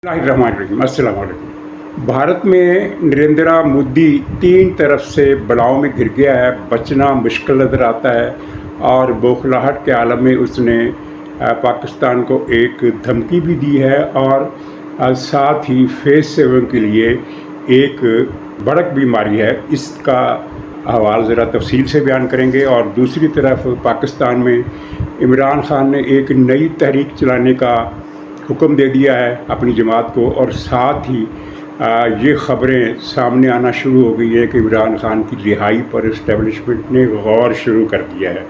अस्सलाम वालेकुम। भारत में नरेंद्र मोदी तीन तरफ से बलाओं में घिर गया है, बचना मुश्किल नज़र आता है और बौखलाहट के आलम में उसने पाकिस्तान को एक धमकी भी दी है और साथ ही फेस सेविंग के लिए एक भड़क भी मारी है। इसका हवाला ज़रा तफसील से बयान करेंगे। और दूसरी तरफ पाकिस्तान में इमरान खान ने एक नई तहरीक चलाने का हुक्म दे दिया है अपनी जमात को, और साथ ही ये ख़बरें सामने आना शुरू हो गई है कि इमरान खान की रिहाई पर इस्टेब्लिशमेंट ने गौर शुरू कर दिया है।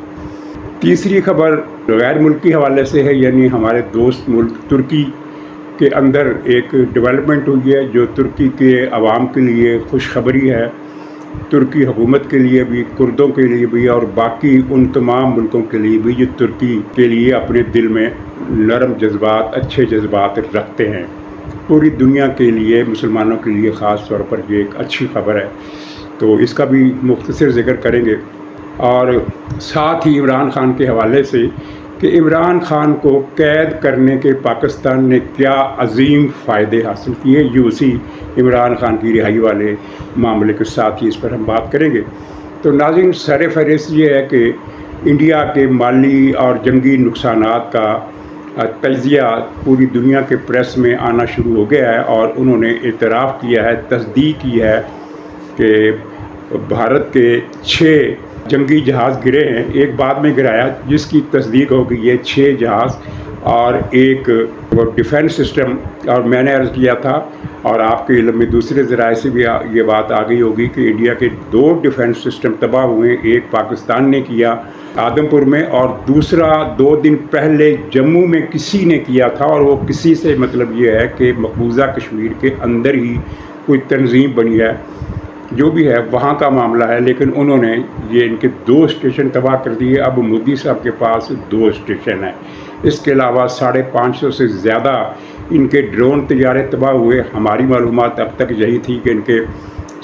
तीसरी खबर गैर मुल्की हवाले से है, यानी हमारे दोस्त मुल्क तुर्की के अंदर एक डेवलपमेंट हुई है जो तुर्की के अवाम के लिए खुशखबरी है, तुर्की हुकूमत के लिए भी, कुर्दों के लिए भी और बाकी उन तमाम मुल्कों के लिए भी जो तुर्की के लिए अपने दिल में नरम जज्बात, अच्छे जज्बात रखते हैं। पूरी दुनिया के लिए, मुसलमानों के लिए ख़ास तौर पर ये एक अच्छी खबर है, तो इसका भी मुख्तसर ज़िक्र करेंगे। और साथ ही इमरान खान के हवाले से कि इमरान खान को कैद करने के पाकिस्तान ने क्या अजीम फ़ायदे हासिल किए, ये उसी इमरान खान की रिहाई वाले मामले के साथ ही इस पर हम बात करेंगे। तो नाज़रीन, सर फहरिस्त ये है कि इंडिया के माली और जंगी नुकसानात का तजिया पूरी दुनिया के प्रेस में आना शुरू हो गया है और उन्होंने इतराफ़ किया है, तस्दीक की है कि भारत के 6 जंगी जहाज़ गिरे हैं। एक बाद में गिराया जिसकी तस्दीक हो गई है, 6 जहाज़ और एक वो डिफेंस सिस्टम। और मैंने अर्ज़ किया था और आपके इल्म में दूसरे ज़राए से भी ये बात आ गई होगी कि इंडिया के 2 डिफेंस सिस्टम तबाह हुए। एक पाकिस्तान ने किया आदमपुर में और दूसरा 2 दिन पहले जम्मू में किसी ने किया था, और वो किसी से मतलब ये है कि मकबूजा कश्मीर के अंदर ही कोई तंजीम बनी है, जो भी है वहाँ का मामला है। लेकिन उन्होंने ये इनके 2 स्टेशन तबाह कर दिए। अब मोदी साहब के पास 2 स्टेशन हैं। इसके अलावा 550 से ज़्यादा इनके ड्रोन तैयारे तबाह हुए। हमारी मालूमात अब तक यही थी कि इनके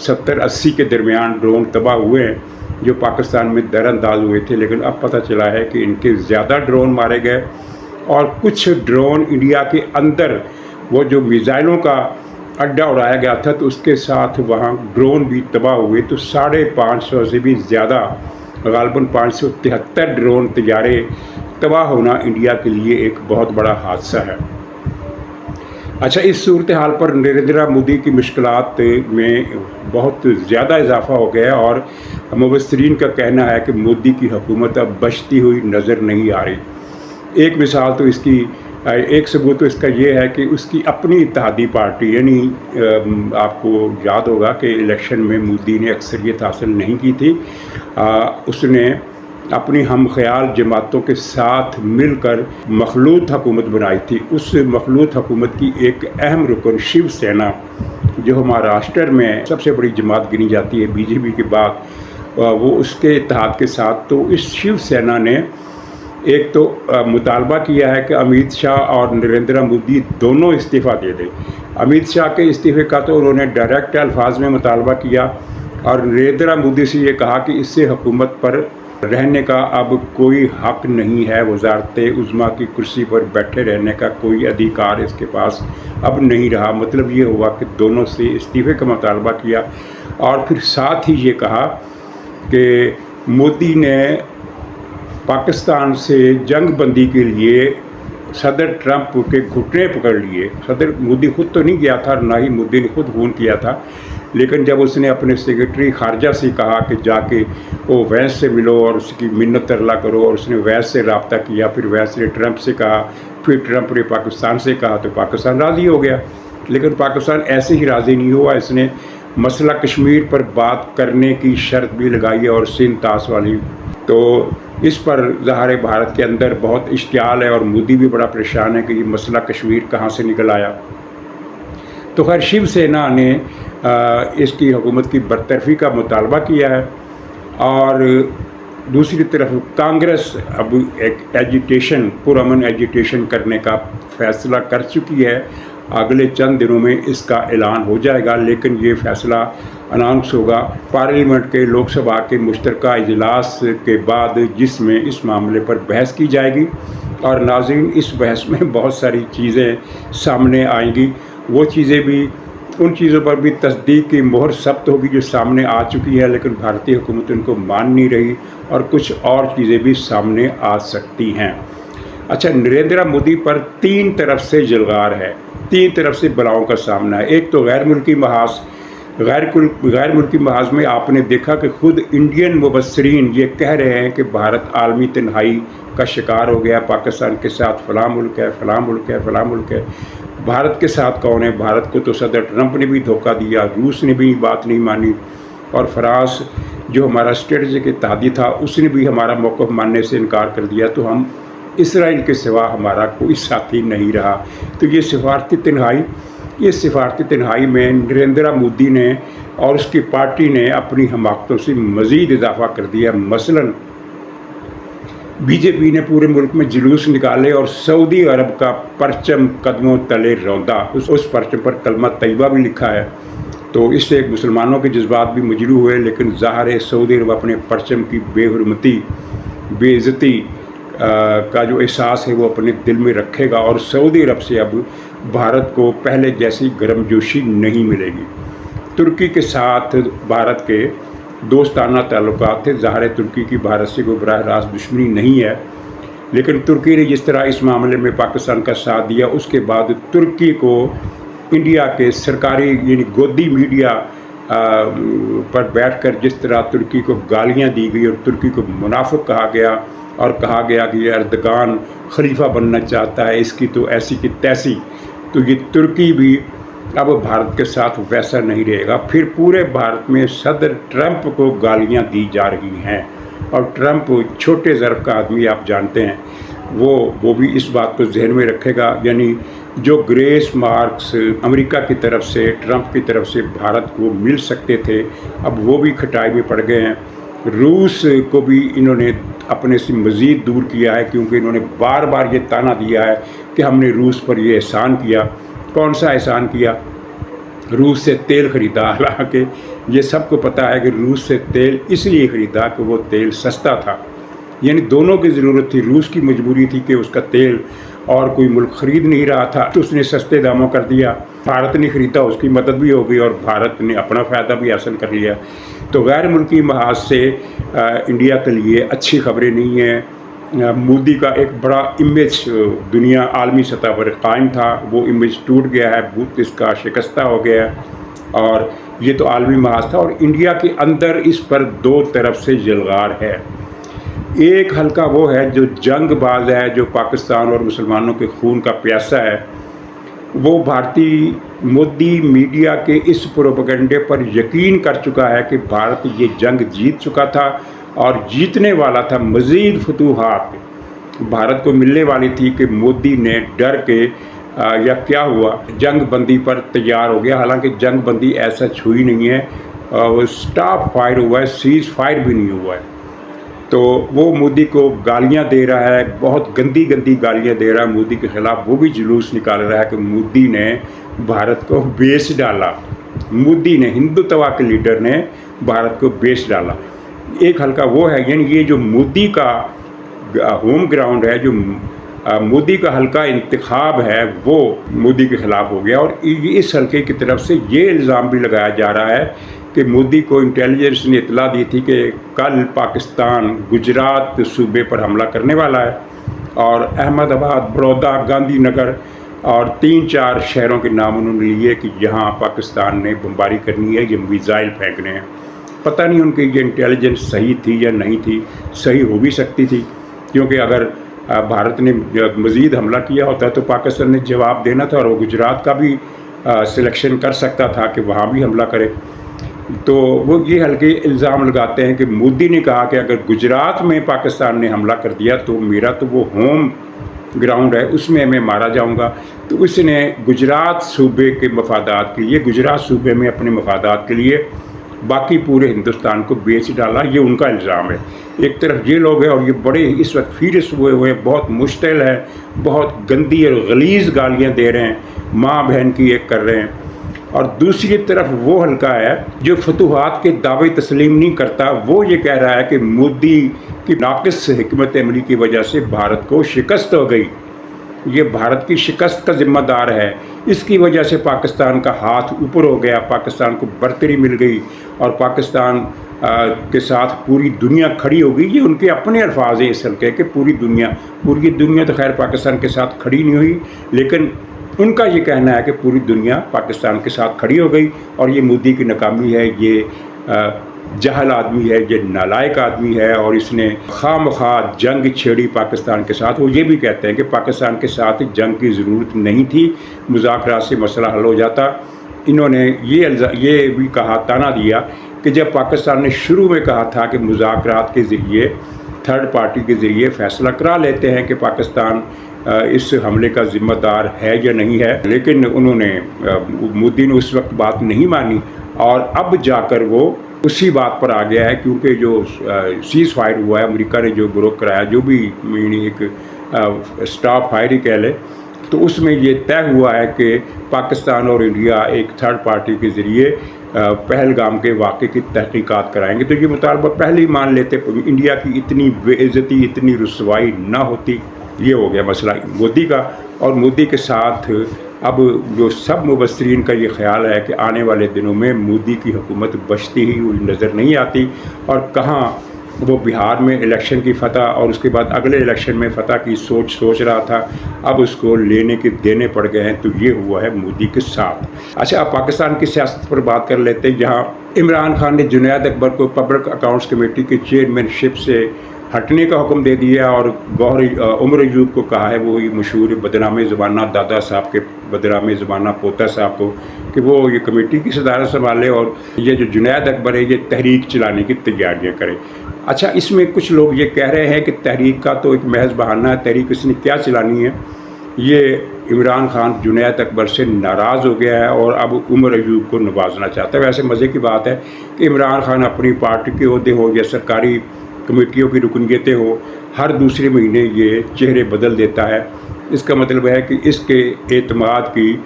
70-80 के दरमियान ड्रोन तबाह हुए हैं जो पाकिस्तान में दरअंदाज हुए थे, लेकिन अब पता चला है कि इनके ज़्यादा ड्रोन मारे गए और कुछ ड्रोन इंडिया के अंदर वो जो मिज़ाइलों का अड्डा उड़ाया गया था तो उसके साथ वहाँ ड्रोन भी तबाह हुए। तो 550 से भी ज़्यादा, ग़ालिबन 573 ड्रोन तैयारे तबाह होना इंडिया के लिए एक बहुत बड़ा हादसा है। अच्छा, इस सूरत हाल पर नरेंद्र मोदी की मुश्किलात में बहुत ज़्यादा इजाफा हो गया और मुबस्सिरीन का कहना है कि मोदी की हुकूमत अब बचती हुई नज़र नहीं आ रही। एक मिसाल तो इसकी, एक सबूत तो इसका ये है कि उसकी अपनी इत्तेहादी पार्टी, यानी आपको याद होगा कि इलेक्शन में मोदी ने अक्सरियत हासिल नहीं की थी, उसने अपनी हम ख्याल जमातों के साथ मिलकर मखलूत हुकूमत बनाई थी। उस मखलूत हुकूमत की एक अहम रुकन शिव सेना, जो महाराष्ट्र में सबसे बड़ी जमात गिनी जाती है बीजेपी के बाद, वो उसके इत्तेहाद के साथ, तो इस शिव सेना ने एक तो मुतालबा किया है कि अमित शाह और नरेंद्र मोदी दोनों इस्तीफ़ा दे दें। अमित शाह के इस्तीफ़े का तो उन्होंने डायरेक्ट अल्फाज में मुतालबा किया और नरेंद्र मोदी से ये कहा कि इससे हुकूमत पर रहने का अब कोई हक़ नहीं है, वज़ारत उज़्मा की कुर्सी पर बैठे रहने का कोई अधिकार इसके पास अब नहीं रहा। मतलब ये हुआ कि दोनों से इस्तीफ़े का मुतालबा किया और फिर साथ ही ये कहा कि मोदी ने पाकिस्तान से जंग बंदी के लिए सदर ट्रंप के घुटने पकड़ लिए। सदर मोदी खुद तो नहीं गया था, ना ही मोदी ने खुद फ़ोन किया था, लेकिन जब उसने अपने सेक्रेटरी खारजा से कहा कि जाके वो वैस से मिलो और उसकी मिन्नत तरला करो, और उसने वैस से रब्ता किया, फिर वैस ने ट्रंप से कहा, फिर ट्रंप ने पाकिस्तान से कहा, तो पाकिस्तान राज़ी हो गया। लेकिन पाकिस्तान ऐसे ही राज़ी नहीं हुआ, इसने मसला कश्मीर पर बात करने की शर्त भी लगाई है और सिंध तास वाली। तो इस पर ज़ाहिर भारत के अंदर बहुत इश्तियाल है और मोदी भी बड़ा परेशान है कि ये मसला कश्मीर कहाँ से निकल आया। तो खैर शिव सेना ने इसकी हुकूमत की बरतरफी का मुतालबा किया है और दूसरी तरफ कांग्रेस अब एक एजिटेशन, पुरअमन एजिटेशन करने का फ़ैसला कर चुकी है। अगले चंद दिनों में इसका ऐलान हो जाएगा, लेकिन ये फ़ैसला अनाउंस होगा पार्लियामेंट के लोकसभा के मुश्तरका इजलास के बाद, जिसमें इस मामले पर बहस की जाएगी। और नाज़रीन, इस बहस में बहुत सारी चीज़ें सामने आएंगी वो चीज़ें भी, उन चीज़ों पर भी तस्दीक की मोहर सख्त होगी जो सामने आ चुकी है, लेकिन भारतीय हुकूमत उनको मान नहीं रही और कुछ और चीज़ें भी सामने आ सकती हैं। अच्छा, नरेंद्र मोदी पर 3 तरफ से जलगार है, 3 तरफ से बलाओं का सामना है। एक तो गैर मुल्की महाज में आपने देखा कि खुद इंडियन मुबस्सरीन ये कह रहे हैं कि भारत आलमी तन्हाई का शिकार हो गया, पाकिस्तान के साथ फलां मुल्क है, फलां मुल्क है, फलां मुल्क है। भारत के साथ कौन है? भारत को तो सदर ट्रंप ने भी धोखा दिया, रूस ने भी बात नहीं मानी, और फ्रांस जो हमारा स्ट्रेटजिक इत्तेहादी था उसने भी हमारा मौक़िफ़ मानने से इनकार कर दिया। तो हम इसराइल के सिवा हमारा कोई साथी नहीं रहा। तो ये सिफारती तन्हाई में नरेंद्र मोदी ने और उसकी पार्टी ने अपनी हमाकतों से मज़ीद इजाफा कर दिया। मसलन बीजेपी ने पूरे मुल्क में जुलूस निकाले और सऊदी अरब का परचम कदमों तले रौंदा। उस परचम पर कलमा तैयबा भी लिखा है। तो इससे मुसलमानों के जज्बात भी मजरू हुए, लेकिन ज़ाहिर है सऊदी अरब अपने परचम की बेहुरमती, बेइज्जती का जो एहसास है वो अपने दिल में रखेगा, और सऊदी अरब से अब भारत को पहले जैसी गर्मजोशी नहीं मिलेगी। तुर्की के साथ भारत के दोस्ताना ताल्लुकात थे। ज़ाहिर है तुर्की की भारत से कोई बराह रास्त दुश्मनी नहीं है, लेकिन तुर्की ने जिस तरह इस मामले में पाकिस्तान का साथ दिया, उसके बाद तुर्की को इंडिया के सरकारी यानी गोदी मीडिया पर बैठकर जिस तरह तुर्की को गालियां दी गई और तुर्की को मुनाफिक कहा गया और कहा गया कि एर्दोगान खलीफा बनना चाहता है, इसकी तो ऐसी की तैसी, तो ये तुर्की भी अब भारत के साथ वैसा नहीं रहेगा। फिर पूरे भारत में सदर ट्रंप को गालियां दी जा रही हैं, और ट्रंप छोटे ज़र्फ का आदमी आप जानते हैं, वो भी इस बात को जहन में रखेगा। यानी जो ग्रेस मार्क्स अमेरिका की तरफ से, ट्रंप की तरफ से भारत को मिल सकते थे, अब वो भी खटाई में पड़ गए हैं। रूस को भी इन्होंने अपने से मज़ीद दूर किया है, क्योंकि इन्होंने बार बार ये ताना दिया है कि हमने रूस पर ये एहसान किया। कौन सा एहसान किया? रूस से तेल ख़रीदा। हालांकि ये सबको पता है कि रूस से तेल इसलिए ख़रीदा कि वो तेल सस्ता था, यानी दोनों की ज़रूरत थी। रूस की मजबूरी थी कि उसका तेल और कोई मुल्क ख़रीद नहीं रहा था, तो उसने सस्ते दामों कर दिया। भारत ने ख़रीदा, उसकी मदद भी हो गई और भारत ने अपना फ़ायदा भी हासिल कर लिया। तो गैर मुल्की महाज से इंडिया के लिए अच्छी खबरें नहीं हैं। मोदी का एक बड़ा इमेज दुनिया आलमी सतह पर कायम था, वो इमेज टूट गया है, बूथ इसका शिकस्ता हो गया है, और ये तो आलमी महाज था। और इंडिया के अंदर इस पर 2 तरफ से जलगार है। एक हल्का वो है जो जंगबाज है, जो पाकिस्तान और मुसलमानों के खून का प्यासा है, वो भारतीय मोदी मीडिया के इस प्रोपेगेंडे पर यकीन कर चुका है कि भारत ये जंग जीत चुका था और जीतने वाला था। मज़ीद फतूहात भारत को मिलने वाली थी कि मोदी ने डर के या क्या हुआ, जंग बंदी पर तैयार हो गया। हालांकि जंग बंदी ऐसा हुई नहीं है, वो स्टॉप फायर हुआ है, सीज़ फायर भी नहीं हुआ है। तो वो मोदी को गालियां दे रहा है, बहुत गंदी गंदी गालियां दे रहा है मोदी के ख़िलाफ़। वो भी जुलूस निकाल रहा है कि मोदी ने भारत को बेच डाला, मोदी ने, हिंदुत्व के लीडर ने भारत को बेच डाला। एक हल्का वो है, यानी ये जो मोदी का होम ग्राउंड है, जो मोदी का हल्का इंतखाब है, वो मोदी के ख़िलाफ़ हो गया। और इस हल्के की तरफ से ये इल्ज़ाम भी लगाया जा रहा है कि मोदी को इंटेलिजेंस ने इतला दी थी कि कल पाकिस्तान गुजरात सूबे पर हमला करने वाला है, और अहमदाबाद, बड़ौदा, गांधी नगर और 3-4 शहरों के नाम उन्होंने लिए कि यहाँ पाकिस्तान ने बमबारी करनी है, ये मिसाइल फेंकने हैं। पता नहीं उनकी ये इंटेलिजेंस सही थी या नहीं थी, सही हो भी सकती थी, क्योंकि अगर भारत ने मज़ीद हमला किया होता तो पाकिस्तान ने जवाब देना था, और वो गुजरात का भी सिलेक्शन कर सकता था कि वहाँ भी हमला करे। तो वो ये हल्के इल्ज़ाम लगाते हैं कि मोदी ने कहा कि अगर गुजरात में पाकिस्तान ने हमला कर दिया तो मेरा तो वो होम ग्राउंड है, उसमें मैं मारा जाऊंगा। तो उसने गुजरात सूबे के मफादात के लिए, गुजरात सूबे में अपने मफादात के लिए बाकी पूरे हिंदुस्तान को बेच डाला, ये उनका इल्ज़ाम है। एक तरफ ये लोग हैं और ये बड़े इस वक्त फीरिस हुए बहुत मुश्तिल है, बहुत गंदी और गलीज़ गालियाँ दे रहे हैं, माँ बहन की एक कर रहे हैं। और दूसरी तरफ वो हल्का है जो फतूहात के दावे तस्लीम नहीं करता, वो ये कह रहा है कि मोदी की नाक़िस हिकमत अमली की वजह से भारत को शिकस्त हो गई। یہ بھارت کی شکست کا ذمہ دار ہے، اس کی وجہ سے پاکستان کا ہاتھ اوپر ہو گیا، پاکستان کو برتری مل گئی اور پاکستان کے ساتھ پوری دنیا کھڑی ہو گئی۔ یہ ان کے اپنے الفاظ ہیں اس حلقے کہ پوری دنیا تو خیر پاکستان کے ساتھ کھڑی نہیں ہوئی، لیکن ان کا یہ کہنا ہے کہ پوری دنیا پاکستان کے ساتھ کھڑی ہو گئی اور یہ مودی کی ناکامی ہے، یہ جہل آدمی ہے، یہ نالائق آدمی ہے اور اس نے خواہ مخواہ جنگ چھیڑی پاکستان کے ساتھ۔ وہ یہ بھی کہتے ہیں کہ پاکستان کے ساتھ جنگ کی ضرورت نہیں تھی، مذاکرات سے مسئلہ حل ہو جاتا۔ انہوں نے یہ بھی کہا، تانا دیا کہ جب پاکستان نے شروع میں کہا تھا کہ مذاکرات کے ذریعے، تھرڈ پارٹی کے ذریعے فیصلہ کرا لیتے ہیں کہ پاکستان اس حملے کا ذمہ دار ہے یا نہیں ہے، لیکن مودی نے اس وقت بات نہیں مانی اور اب جا کر وہ اسی بات پر آ گیا ہے، کیونکہ جو سیز فائر ہوا ہے، امریکہ نے جو گروہ کرایا، جو بھی ایک اسٹاپ فائر ہی کہہ لے، تو اس میں یہ طے ہوا ہے کہ پاکستان اور انڈیا ایک تھرڈ پارٹی کے ذریعے پہلگام کے واقعے کی تحقیقات کرائیں گے۔ تو یہ مطالبہ پہلے ہی مان لیتے، انڈیا کی اتنی بے عزتی، اتنی رسوائی نہ ہوتی۔ یہ ہو گیا مسئلہ مودی کا، اور مودی کے ساتھ اب جو سب مبصرین کا یہ خیال ہے کہ آنے والے دنوں میں مودی کی حکومت بچتی ہی ہوئی نظر نہیں آتی، اور کہاں وہ بہار میں الیکشن کی فتح اور اس کے بعد اگلے الیکشن میں فتح کی سوچ رہا تھا، اب اس کو لینے کے دینے پڑ گئے ہیں۔ تو یہ ہوا ہے مودی کے ساتھ۔ اچھا، اب پاکستان کی سیاست پر بات کر لیتے ہیں، جہاں عمران خان نے جنید اکبر کو پبلک اکاؤنٹس کمیٹی کے چیئرمین شپ سے ہٹنے کا حکم دے دیا، اور عمر ایوب کو کہا ہے، وہی مشہور بدنام زمانہ دادا صاحب کے بدنام زمانہ پوتا صاحب کو، کہ وہ یہ کمیٹی کی صدارت سنبھالے اور یہ جو جنید اکبر ہے یہ تحریک چلانے کی تیاریاں کرے۔ اچھا، اس میں کچھ لوگ یہ کہہ رہے ہیں کہ تحریک کا تو ایک محض بہانہ ہے، تحریک اس نے کیا چلانی ہے؟ یہ عمران خان جنید اکبر سے ناراض ہو گیا ہے اور اب عمر ایوب کو نوازنا چاہتا ہے۔ ویسے مزے کی بات ہے کہ عمران خان اپنی پارٹی کے عہدے ہو یا سرکاری کمیٹیوں کی رکنیتیں ہو، ہر دوسرے مہینے یہ چہرے بدل دیتا ہے۔ اس کا مطلب ہے کہ اس کے اعتماد کی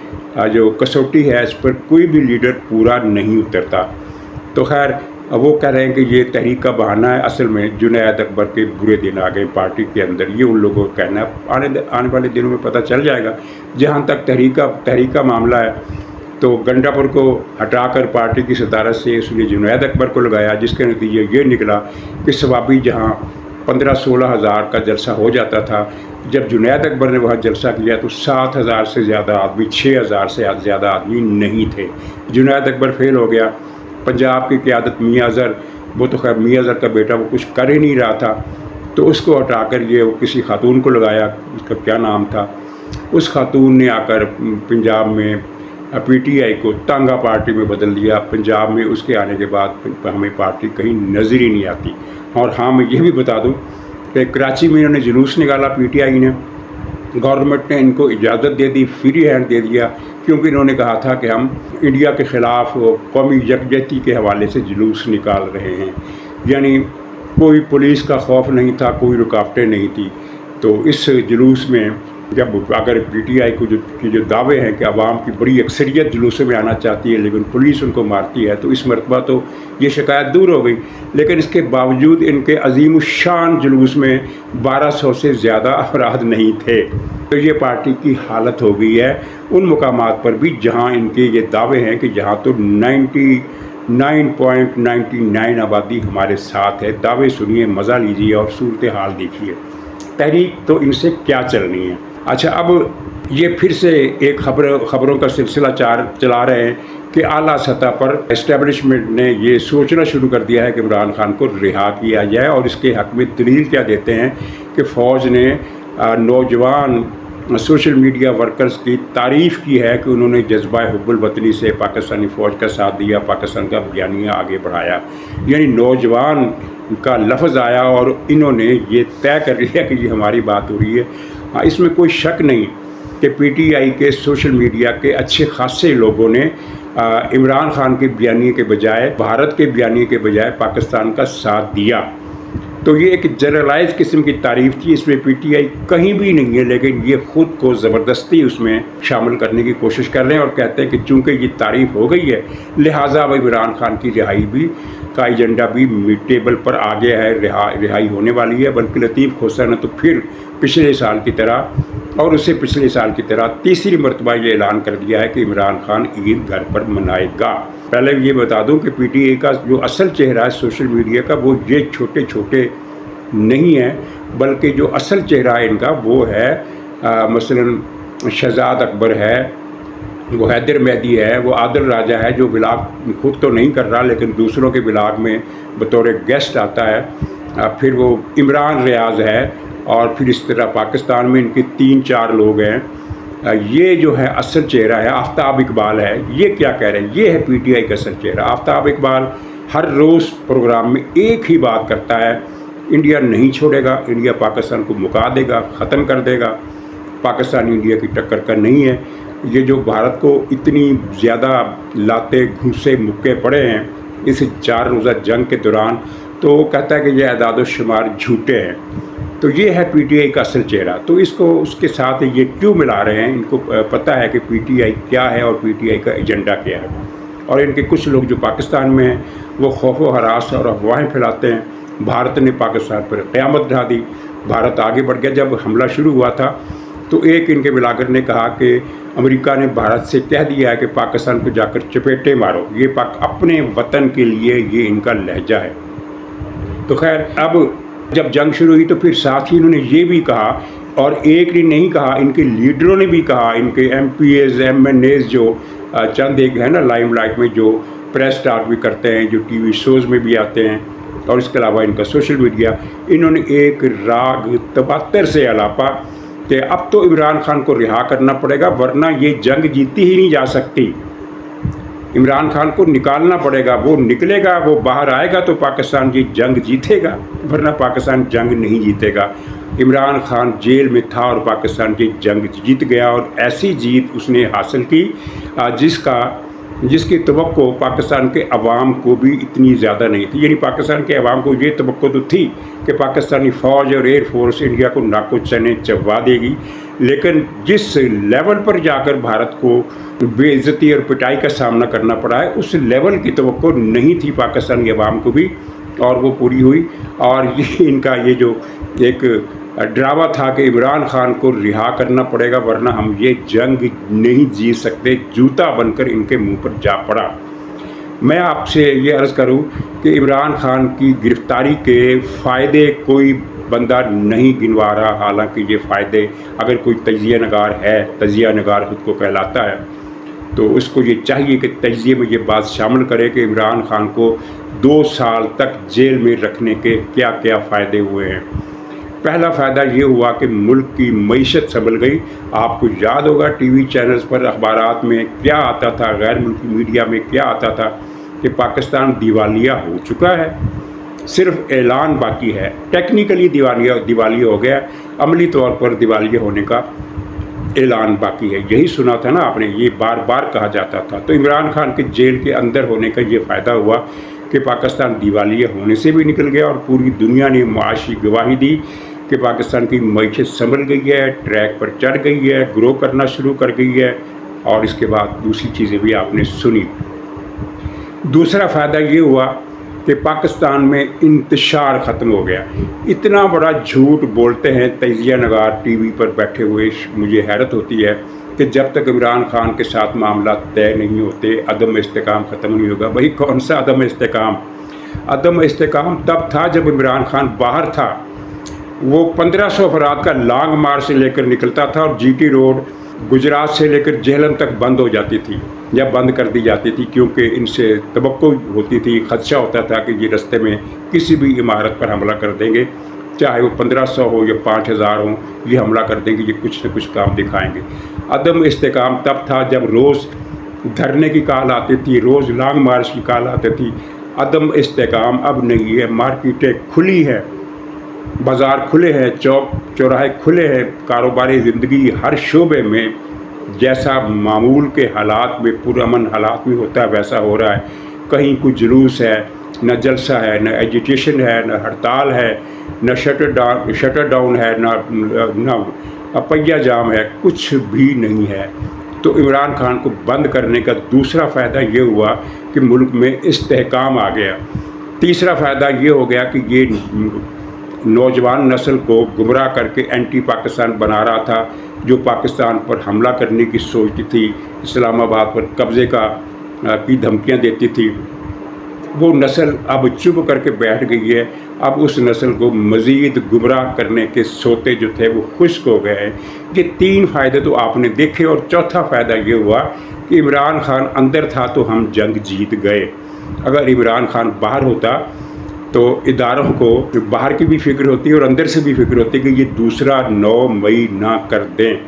جو کسوٹی ہے اس پر کوئی بھی لیڈر پورا نہیں اترتا۔ تو خیر، وہ کہہ رہے ہیں کہ یہ تحریک کا بہانہ ہے، اصل میں جنید اکبر کے برے دن آ گئے پارٹی کے اندر، یہ ان لوگوں کا کہنا ہے۔ آنے والے دنوں میں پتہ چل جائے گا۔ جہاں تک تحریک کا معاملہ ہے، تو گنڈا پور کو ہٹا کر پارٹی کی صدارت سے اس نے جنید اکبر کو لگایا، جس کے نتیجے یہ نکلا کہ ثوابی جہاں 15-16 ہزار کا جلسہ ہو جاتا تھا، جب جنید اکبر نے وہاں جلسہ کیا تو 7,000 سے زیادہ آدمی، 6,000 سے زیادہ آدمی نہیں تھے۔ جنید اکبر فیل ہو گیا۔ پنجاب کی قیادت میاں اظہر، وہ تو خیر میاں اظہر کا بیٹا، وہ کچھ کر ہی نہیں رہا تھا، تو اس کو ہٹا کر یہ کسی خاتون کو لگایا، اس کا کیا نام تھا، اس خاتون نے آ کر پنجاب میں پی ٹی آئی کو تانگا پارٹی میں بدل دیا۔ پنجاب میں اس کے آنے کے بعد ہمیں پارٹی کہیں نظر ہی نہیں آتی۔ اور ہاں، میں یہ بھی بتا دوں کہ کراچی میں انہوں نے جلوس نکالا، پی ٹی آئی نے، گورنمنٹ نے ان کو اجازت دے دی، فری ہینڈ دے دیا، کیونکہ انہوں نے کہا تھا کہ ہم انڈیا کے خلاف قومی یکجہتی کے حوالے سے جلوس نکال رہے ہیں، یعنی کوئی پولیس کا خوف نہیں تھا، کوئی رکاوٹیں نہیں تھی۔ تو اس جلوس میں جب اگر پی ٹی آئی کو جو دعوے ہیں کہ عوام کی بڑی اکثریت جلوسوں میں آنا چاہتی ہے لیکن پولیس ان کو مارتی ہے، تو اس مرتبہ تو یہ شکایت دور ہو گئی، لیکن اس کے باوجود ان کے عظیم الشان جلوس میں 1200 سے زیادہ افراد نہیں تھے۔ تو یہ پارٹی کی حالت ہو گئی ہے ان مقامات پر بھی جہاں ان کے یہ دعوے ہیں کہ جہاں تو 99.99 آبادی ہمارے ساتھ ہے۔ دعوے سنیے، مزہ لیجیے اور صورتحال دیکھیے، تحریک تو ان سے کیا چلنی ہے۔ اچھا، اب یہ پھر سے ایک خبروں کا سلسلہ چلا رہے ہیں کہ اعلیٰ سطح پر اسٹیبلشمنٹ نے یہ سوچنا شروع کر دیا ہے کہ عمران خان کو رہا کیا جائے، اور اس کے حق میں دلیل کیا دیتے ہیں کہ فوج نے نوجوان سوشل میڈیا ورکرز کی تعریف کی ہے کہ انہوں نے جذبہ حب الوطنی سے پاکستانی فوج کا ساتھ دیا، پاکستان کا بیانیہ آگے بڑھایا، یعنی نوجوان کا لفظ آیا اور انہوں نے یہ طے کر لیا کہ یہ ہماری بات ہو رہی ہے۔ اس میں کوئی شک نہیں کہ پی ٹی آئی کے سوشل میڈیا کے اچھے خاصے لوگوں نے عمران خان کے بیانیے کے بجائے، بھارت کے بیانیے کے بجائے پاکستان کا ساتھ دیا۔ تو یہ ایک جنرلائز قسم کی تعریف تھی، اس میں پی ٹی آئی کہیں بھی نہیں ہے، لیکن یہ خود کو زبردستی اس میں شامل کرنے کی کوشش کر رہے ہیں اور کہتے ہیں کہ چونکہ یہ تعریف ہو گئی ہے لہٰذا اب عمران خان کی رہائی بھی کا ایجنڈا بھی ٹیبل پر آ گیا ہے، رہائی ہونے والی ہے، بلکہ لطیف کھوسہ نے تو پھر पिछले साल की तरह और उससे पिछले साल की तरह तीसरी मरतबा ये ऐलान कर दिया है कि इमरान खान ईद घर पर मनाएगा। पहले ये बता दूं कि पीटीआई का जो असल चेहरा है सोशल मीडिया का वो ये छोटे छोटे नहीं है, बल्कि जो असल चेहरा है इनका वो है मसलन शहजाद अकबर है, वो हैदर मेहदी है, वो आदिल राजा है जो व्लॉग खुद तो नहीं कर रहा लेकिन दूसरों के व्लॉग में बतौर गेस्ट आता है। फिर वो इमरान रियाज है और फिर इस तरह पाकिस्तान में इनके 3-4 लोग हैं। ये जो है असल चेहरा है। आफ्ताब इकबाल है, ये क्या कह रहे हैं, ये है पीटीआई का असल चेहरा। आफ्ताब इकबाल हर रोज़ प्रोग्राम में एक ही बात करता है, इंडिया नहीं छोड़ेगा, इंडिया पाकिस्तान को मुका देगा, ख़त्म कर देगा, पाकिस्तान इंडिया की टक्कर का नहीं है। ये जो भारत को इतनी ज़्यादा लाते घूसे मुक्के पड़े हैं इस 4 रोज़ा जंग के दौरान, तो वो कहता है कि ये अदाद शुमार झूठे हैं। तो ये है पीटीआई का असल चेहरा। तो इसको उसके साथ ये क्यों मिला रहे हैं, इनको पता है कि पीटीआई क्या है और पीटीआई का एजेंडा क्या है। और इनके कुछ लोग जो पाकिस्तान में हैं वो खौफ व हरास और अफवाहें फैलाते हैं। भारत ने पाकिस्तान पर क़यामत ढा दी, भारत आगे बढ़ गया। जब हमला शुरू हुआ था तो एक इनके ब्लॉगर ने कहा कि अमेरिका ने भारत से कह दिया है कि पाकिस्तान को जाकर चपेटे मारो। ये अपने वतन के लिए ये इनका लहजा है। तो खैर अब जब जंग शुरू हुई तो फिर साथ ही इन्होंने ये भी कहा, और एक ने नहीं कहा, इनके लीडरों ने भी कहा, इनके MPs MNAs जो चंद एक है ना लाइमलाइट में जो प्रेस टॉक भी करते हैं, जो टीवी शोज़ में भी आते हैं, और इसके अलावा इनका सोशल मीडिया, इन्होंने एक राग तबातर से अलापा कि अब तो इमरान खान को रिहा करना पड़ेगा वरना ये जंग जीती ही नहीं जा सकती। इमरान खान को निकालना पड़ेगा, वो निकलेगा, वो बाहर आएगा तो पाकिस्तान ये जंग जीतेगा, वरना पाकिस्तान जंग नहीं जीतेगा। इमरान खान जेल में था और पाकिस्तान ये जंग जीत गया, और ऐसी जीत उसने हासिल की जिसकी तवक्को पाकिस्तान के अवाम को भी इतनी ज़्यादा नहीं थी। यानी पाकिस्तान के अवाम को ये तवक्को तो थी कि पाकिस्तानी फ़ौज और एयर फोर्स इंडिया को नाको चने चबवा देगी, लेकिन जिस लेवल पर जाकर भारत को बेइज्जती और पिटाई का सामना करना पड़ा है उस लेवल की तवक्को नहीं थी पाकिस्तानी अवाम को भी, और वो पूरी हुई। और ये इनका ये जो एक ड्रामा था कि इमरान खान को रिहा करना पड़ेगा वरना हम ये जंग नहीं जीत सकते, जूता बनकर इनके मुंह पर जा पड़ा। मैं आपसे ये अर्ज़ करूं कि इमरान खान की गिरफ़्तारी के फ़ायदे कोई बंदा नहीं गिनवा रहा, हालांकि ये फ़ायदे अगर कोई तजिया नगार है, तजिया नगार खुद को कहलाता है, तो उसको ये चाहिए कि तजिए में ये बात शामिल करे कि इमरान खान को 2 साल तक जेल में रखने के क्या क्या फ़ायदे हुए हैं। पहला फ़ायदा ये हुआ कि मुल्क की मईशत संभल गई। आपको याद होगा टीवी चैनल्स पर अखबारात में क्या आता था, गैर मुल्की मीडिया में क्या आता था कि पाकिस्तान दिवालिया हो चुका है, सिर्फ ऐलान बाकी है। टेक्निकली दिवालिया हो गया, अमली तौर पर दिवालिया होने का ऐलान बाकी है। यही सुना था ना आपने, ये बार बार कहा जाता था। तो इमरान खान के जेल के अंदर होने का ये फ़ायदा हुआ कि पाकिस्तान दिवालिया होने से भी निकल गया, और पूरी दुनिया ने मुआशी गवाही दी कि पाकिस्तान की मईशत संभल गई है, ट्रैक पर चढ़ गई है, ग्रो करना शुरू कर गई है, और इसके बाद दूसरी चीज़ें भी आपने सुनी। दूसरा फ़ायदा ये हुआ कि पाकिस्तान में इंतशार ख़त्म हो गया। इतना बड़ा झूठ बोलते हैं तजिया नगार टीवी पर बैठे हुए, मुझे हैरत होती है कि जब तक इमरान खान के साथ मामला तय नहीं होते अदम इस्तेकाम ख़त्म नहीं होगा। भाई कौन सा अदम इस्तेकाम? अदम इस्तेकाम तब था जब इमरान खान बाहर था। वो 1500 अफराद का लॉन्ग मार्च से लेकर निकलता था और GT रोड गुजरात से लेकर झेलम तक बंद हो जाती थी या बंद कर दी जाती थी, क्योंकि इनसे तवक्को होती थी, खदशा होता था कि ये रास्ते में किसी भी इमारत पर हमला कर देंगे, चाहे वो 1500 हो या 5000 हो, ये हमला कर देंगे, ये कुछ न कुछ काम दिखाएंगे। अदम इस्तेकाम तब था जब रोज़ धरने की कॉल आती थी, रोज़ लॉन्ग मार्च की कॉल आती थी। अदम इस्तेकाम अब नहीं है। मार्केटें खुली हैं, बाज़ार खुले हैं, चौक चौराहे खुले हैं, कारोबारी ज़िंदगी हर शोबे में जैसा मामूल के हालात में, पुरअमन हालात में होता है वैसा हो रहा है। कहीं कोई जुलूस है, न जलसा है, न एजिटेशन है, न हड़ताल है, न शटर डाउन है, न पहिया जाम है, कुछ भी नहीं है। तो इमरान खान को बंद करने का दूसरा फ़ायदा ये हुआ कि मुल्क में इस्तेहकाम आ गया। तीसरा फ़ायदा ये हो गया कि ये नौजवान नस्ल को गुमराह करके एंटी पाकिस्तान बना रहा था, जो पाकिस्तान पर हमला करने की सोचती थी, इस्लामाबाद पर कब्ज़े की धमकियां देती थी, वो नस्ल अब चुप करके बैठ गई है। अब उस नस्ल को मज़ीद गुमराह करने के सोते जो थे वो खुश्क हो गए हैं। ये 3 फ़ायदे तो आपने देखे, और चौथा फ़ायदा ये हुआ कि इमरान खान अंदर था तो हम जंग जीत गए। अगर इमरान खान बाहर होता तो इदारों को बाहर की भी फ़िक्र होती और अंदर से भी फ़िक्र होती कि ये दूसरा 9 मई ना कर दें।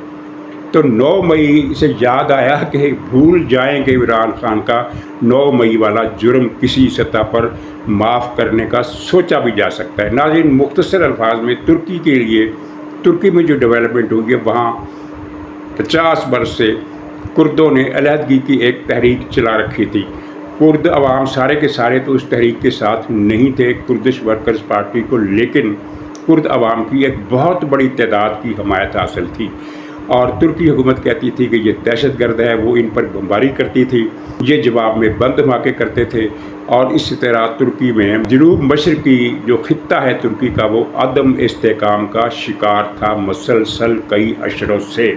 तो 9 मई से याद आया कि भूल जाएंगे इमरान खान का 9 मई वाला जुर्म किसी सतह पर माफ़ करने का सोचा भी जा सकता है। नाज़रीन, मुख्तसर अल्फाज में तुर्की के लिए, तुर्की में जो डेवलपमेंट हुई है, वहाँ 50 बरस से कुर्दों ने अलहदगी की एक तहरीक चला रखी थी। कुर्द अवाम सारे के सारे तो उस तहरीक के साथ नहीं थे, कुर्दिश वर्कर्स पार्टी को, लेकिन कुर्द अवाम की एक बहुत बड़ी तादाद की हमायत हासिल थी। और तुर्की हुकूमत कहती थी कि ये दहशतगर्द है, वो इन पर बमबारी करती थी, ये जवाब में बम धमाके करते थे। और इस तरह तुर्की में जनूब मशरकी जो खित्ता है तुर्की का, वो अदम इस्तेहकाम का शिकार था मुसलसल कई अशरों से।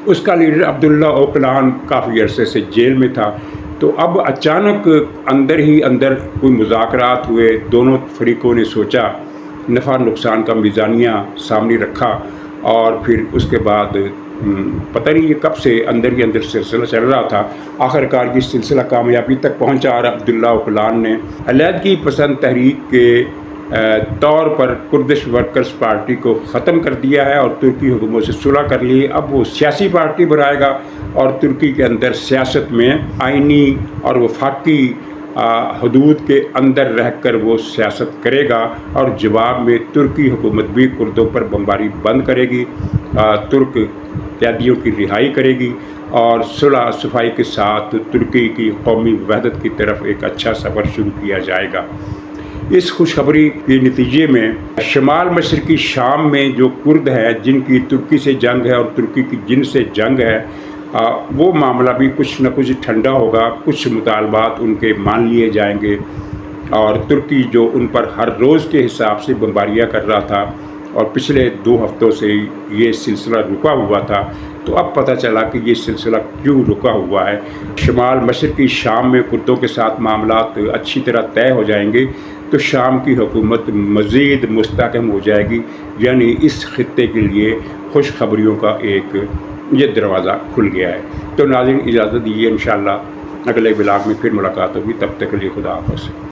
उसका लीडर अब्दुल्ला ओकलान काफ़ी अरसे से जेल में था। तो अब अचानक अंदर ही अंदर कोई मुज़ाकरात हुए, दोनों फरीकों ने सोचा, नफ़ा नुकसान का मीज़ानिया सामने रखा, और फिर उसके बाद पता नहीं ये कब से अंदर ही अंदर सिलसिला चल रहा था। आखिरकार ये सिलसिला कामयाबी तक पहुंचा और अब्दुल्ला ओकलान ने अलहदगी पसंद तहरीक के तौर पर कुर्दिश वर्कर्स पार्टी को ख़त्म कर दिया है और तुर्की हुकूमत से सुलह कर ली। अब वो सियासी पार्टी बनाएगा और तुर्की के अंदर सियासत में आइनी और वफाकी हदूद के अंदर रहकर वो सियासत करेगा, और जवाब में तुर्की हुकूमत भी कुर्दों पर बमबारी बंद करेगी, तुर्क कैदियों की रिहाई करेगी, और सुलह सफाई के साथ तुर्की की कौमी वहदत की तरफ एक अच्छा सफ़र शुरू किया जाएगा। इस खुशखबरी के नतीजे में शमाल मशरकी शाम में जो कुर्द हैं, जिनकी तुर्की से जंग है और तुर्की की जिनसे जंग है, वो मामला भी कुछ न कुछ ठंडा होगा, कुछ मुतालबात उनके मान लिए जाएंगे। और तुर्की जो उन पर हर रोज़ के हिसाब से बमबारियाँ कर रहा था, और पिछले 2 हफ्तों से ये सिलसिला रुका हुआ था, तो अब पता चला कि ये सिलसिला क्यों रुका हुआ है। शमाल मशरकी शाम में कुर्दों के साथ मामलात अच्छी तरह तय हो जाएंगे तो शाम की हुकूमत मज़ीद मुस्तहकम हो जाएगी, यानी इस खित्ते के लिए खुशखबरियों का एक ये दरवाज़ा खुल गया है। तो नाज़रीन, इजाज़त दीजिए, इंशाअल्लाह अगले ब्लॉग में फिर मुलाकात होगी। तब तक के लिए खुदा हाफ़िज़।